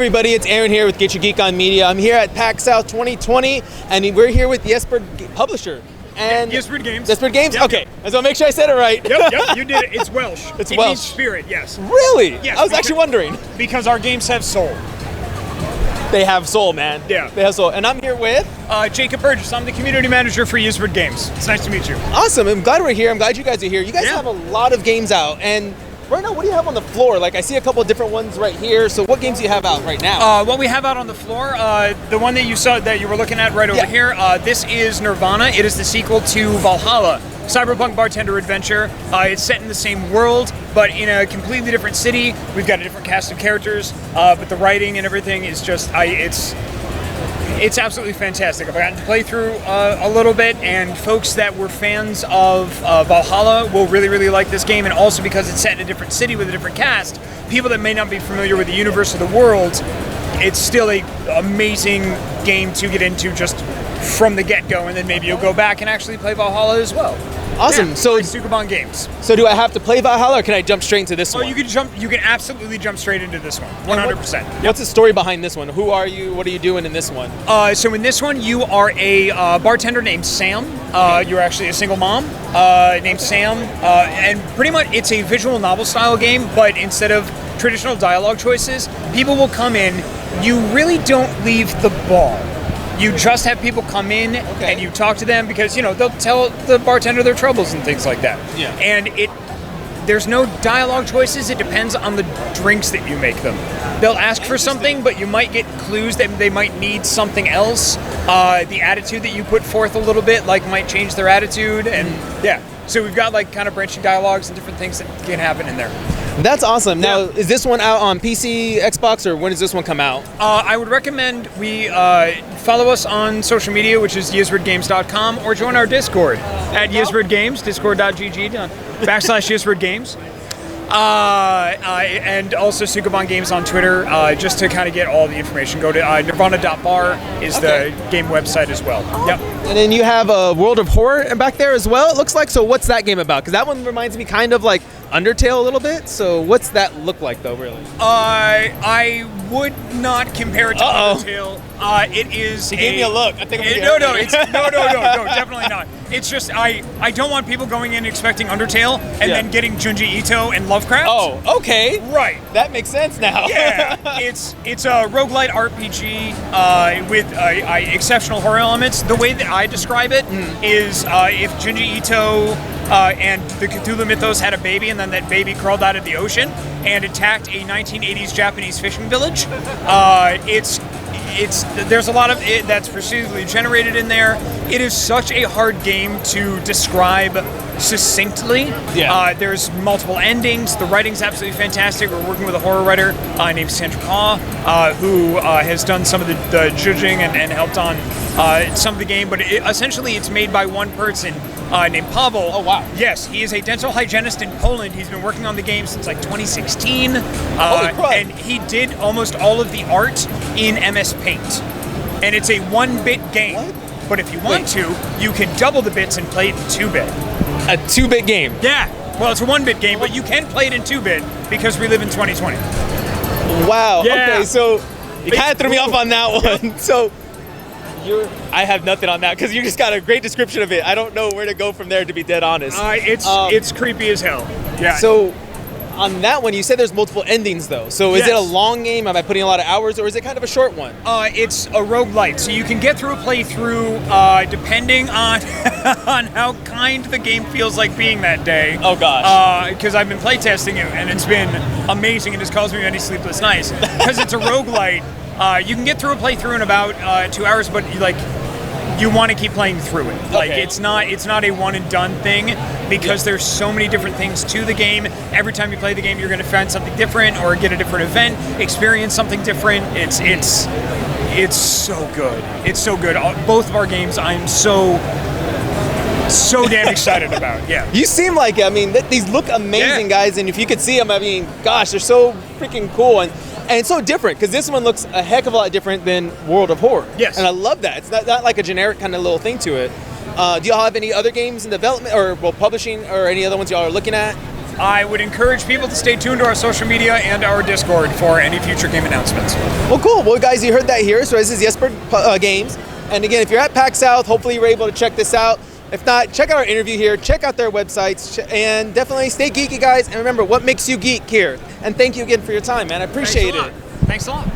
everybody, it's Aaron here with Get Your Geek On Media. I'm here at PAX South 2020, and we're here with the Ysbryd publisher. And Ysbryd Games. Ysbryd Games? Yep, okay, yep. I just want to make sure I said it right. Yep, you did it. It's Welsh. It's it Welsh. Means spirit, yes. Really? Yes. I was actually wondering. Because our games have soul. They have soul, man. Yeah. They have soul. And I'm here with? Jacob Burgess. I'm the community manager for Ysbryd Games. It's nice to meet you. Awesome. I'm glad we're here. I'm glad you guys are here. You guys Yeah. have a lot of games out. And right now, what do you have on the floor? Like, I see a couple of different ones right here. So what games do you have out right now? What we have out on the floor, the one that you saw, that you were looking at right over here, this is Nirvana. It is the sequel to Valhalla, Cyberpunk Bartender Adventure. It's set in the same world, but in a completely different city. We've got a different cast of characters, but the writing and everything is just, it's absolutely fantastic. I've gotten to play through a little bit, and folks that were fans of Valhalla will really, really like this game. And also because it's set in a different city with a different cast, people that may not be familiar with the universe of the world, it's still an amazing game to get into just from the get-go, and then maybe you'll go back and actually play Valhalla as well. Awesome. Yeah, so like Sukeban Games. So do I have to play Valhalla, or can I jump straight into this one? You can absolutely jump straight into this one, 100%. What's the story behind this one? Who are you? What are you doing in this one? So in this one, you are a bartender named Sam. You're actually a single mom named Sam, and pretty much it's a visual novel style game, but instead of traditional dialogue choices, people will come in. You really don't leave the bar. You just have people come in and you talk to them because, they'll tell the bartender their troubles and things like that. Yeah. And there's no dialogue choices. It depends on the drinks that you make them. They'll ask for something, but you might get clues that they might need something else. The attitude that you put forth a little bit, might change their attitude. And yeah. So we've got kind of branching dialogues and different things that can happen in there. That's awesome. Now, is this one out on PC, Xbox, or when does this one come out? I would recommend we follow us on social media, which is ysbrydgames.com, or join our Discord at Ysbryd Games, discord.gg/Ysbryd Games. And also Sukeban Games on Twitter, just to kind of get all the information. Go to nirvana.bar is the game website as well. Yep. And then you have a World of Horror back there as well, it looks like. So what's that game about? Because that one reminds me kind of like Undertale a little bit. So what's that look like, though, really? I would not compare it to Undertale. It is. He gave me a look. I think I'm no, definitely not. It's just I don't want people going in expecting Undertale and then getting Geunji Ito and Lovecraft. Oh, okay. Right. That makes sense now. Yeah, it's a roguelite RPG with exceptional horror elements. The way that I describe it is if Geunji Ito and the Cthulhu mythos had a baby, and then that baby crawled out of the ocean and attacked a 1980s Japanese fishing village. There's a lot of it that's procedurally generated in there. It is such a hard game to describe succinctly. Yeah. There's multiple endings. The writing's absolutely fantastic. We're working with a horror writer named Sandra Kaw, who has done some of the judging and helped on some of the game. But essentially, it's made by one person named Pavel. Oh, wow. Yes, he is a dental hygienist in Poland. He's been working on the game since 2016. Holy crap. And he did almost all of the art in MS Paint. And it's a 1-bit game. What? But if you want to, you can double the bits and play it in 2-bit. A 2-bit game. Yeah. Well, it's a 1-bit game, but you can play it in 2-bit because we live in 2020. Wow. Yeah. Okay, so you kind of threw me off on that one. So I have nothing on that because you just got a great description of it. I don't know where to go from there, to be dead honest. It's creepy as hell. Yeah. So on that one, you said there's multiple endings, though. So is it a long game? Am I putting a lot of hours, or is it kind of a short one? It's a roguelite, so you can get through a playthrough depending on on how kind the game feels like being that day. Oh, gosh. Because I've been playtesting it, and it's been amazing. It has caused me many sleepless nights. Because it's a roguelite, you can get through a playthrough in about 2 hours, but you want to keep playing through it. It's not a one and done thing because there's so many different things to the game. Every time you play the game, you're going to find something different or get a different event, experience something different. It's so good. It's so good. Both of our games, I'm so damn excited about. Yeah. You seem like it. I mean, these look amazing, guys. And if you could see them, I mean, gosh, they're so freaking cool. And it's so different because this one looks a heck of a lot different than World of Horror. Yes. And I love that. It's not like a generic kind of little thing to it. Do y'all have any other games in development or publishing or any other ones y'all are looking at? I would encourage people to stay tuned to our social media and our Discord for any future game announcements. Well, cool. Well, guys, you heard that here. So this is Ysbryd Games. And again, if you're at PAX South, hopefully you're able to check this out. If not, check out our interview here, check out their websites, and definitely stay geeky, guys. And remember, what makes you geek here? And thank you again for your time, man. I appreciate it. Thanks a lot.